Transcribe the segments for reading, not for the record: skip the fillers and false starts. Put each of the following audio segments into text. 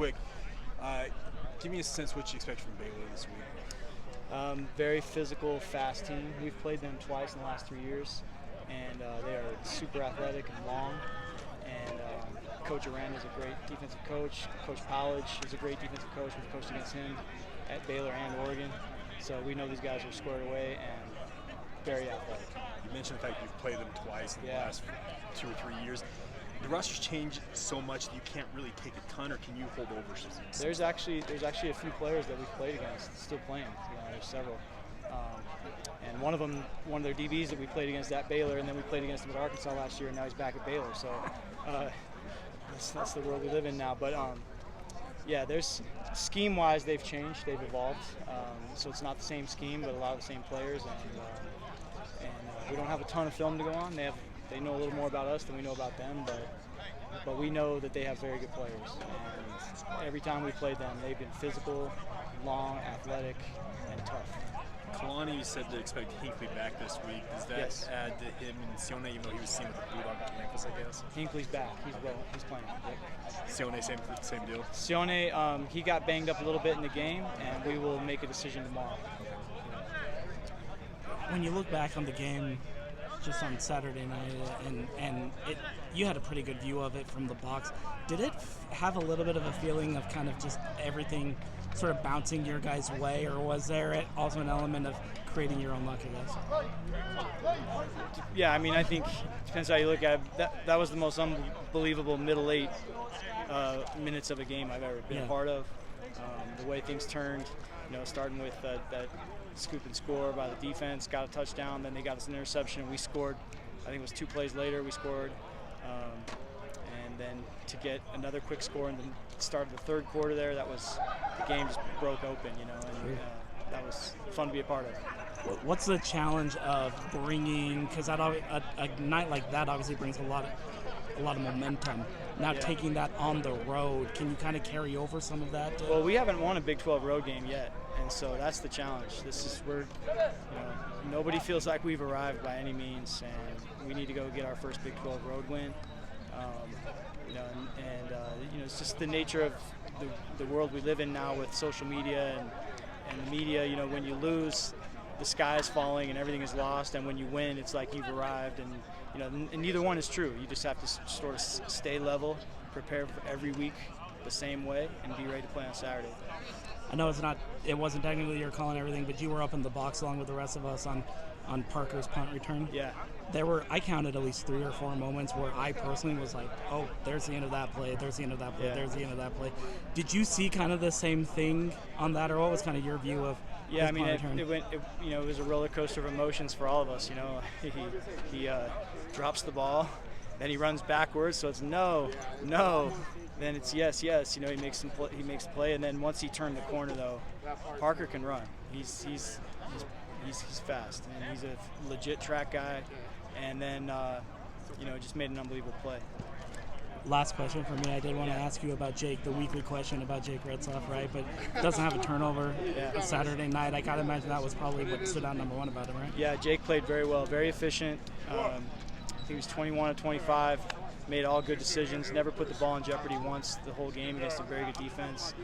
quick, give me a sense what you expect from Baylor this week. Very physical, fast team. We've played them twice in the last 3 years, and they are super athletic and long. And Coach Aaron is a great defensive coach. Coach Powledge is a great defensive coach. We've coached against him at Baylor and Oregon. So we know these guys are squared away and very athletic. You mentioned the fact you've played them twice in the last 2 or 3 years. The rosters change so much that you can't really take a ton, or can you hold over? There's actually a few players that we've played against still playing. There's several. And one of their DBs that we played against at Baylor, and then we played against him at Arkansas last year, and now he's back at Baylor. So that's the world we live in now. But yeah, there's scheme-wise they've changed, they've evolved. So it's not the same scheme, but a lot of the same players. And we don't have a ton of film to go on. They know a little more about us than we know about them, but we know that they have very good players. And every time we played them, they've been physical, long, athletic, and tough. Kalani said to expect Hinckley back this week. Does that add to him and Sione, even though he was seen with the boot on campus, I guess? Hinckley's back. He's playing. Sione, same deal? Sione, he got banged up a little bit in the game, and we will make a decision tomorrow. When you look back on the game just on Saturday night, and you had a pretty good view of it from the box, did it have a little bit of a feeling of kind of just everything sort of bouncing your guys' way, or was there also an element of creating your own luck, I guess? Yeah, I mean, I think it depends how you look at it. That was the most unbelievable middle 8 minutes of a game I've ever been a part of. The way things turned, starting with that scoop and score by the defense, got a touchdown, then they got us an interception, and we scored. I think it was 2 plays later we scored. And then to get another quick score in the start of the third quarter there, the game just broke open, and that was fun to be a part of. What's the challenge of bringing, because a night like that obviously brings a lot of momentum. Now taking that on the road, can you kind of carry over some of that? Well, we haven't won a Big 12 road game yet, and so that's the challenge. Nobody feels like we've arrived by any means, and we need to go get our first Big 12 road win. It's just the nature of the world we live in now with social media and the media. When you lose, the sky is falling and everything is lost, and when you win, it's like you've arrived. And neither one is true. You just have to sort of stay level, prepare for every week the same way, and be ready to play on Saturday. I know it wasn't technically your call and everything, but you were up in the box along with the rest of us on Parker's punt return. Yeah. I counted at least 3 or 4 moments where I personally was like, oh, there's the end of that play, there's the end of that play, there's the end of that play. Did you see kind of the same thing on that, or what was kind of your view of his punt return? It was a roller coaster of emotions for all of us. He drops the ball, then he runs backwards, so it's no, then it's yes. He makes the play, and then once he turned the corner, though, Parker can run. He's fast, and he's a legit track guy, and then just made an unbelievable play. Last question for me. I did want to ask you about Jake, the weekly question about Jake Redsoff, right? But doesn't have a turnover Saturday night. I gotta imagine that was probably what stood out number one about him, right? Yeah, Jake played very well, very efficient. I think he was 21 of 25. Made all good decisions, never put the ball in jeopardy once the whole game against a very good defense.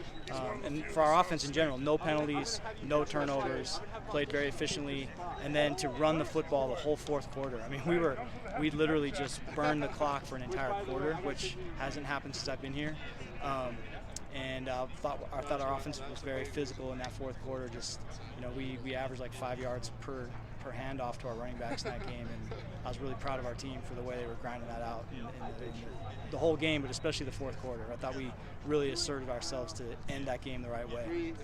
And for our offense in general, no penalties, no turnovers, played very efficiently, and then to run the football the whole fourth quarter. I mean, we literally just burned the clock for an entire quarter, which hasn't happened since I've been here. And I thought our offense was very physical in that fourth quarter. Just, we averaged like 5 yards per handoff to our running backs in that game, and I was really proud of our team for the way they were grinding that out in the whole game, but especially the fourth quarter. I thought we really asserted ourselves to end that game the right way.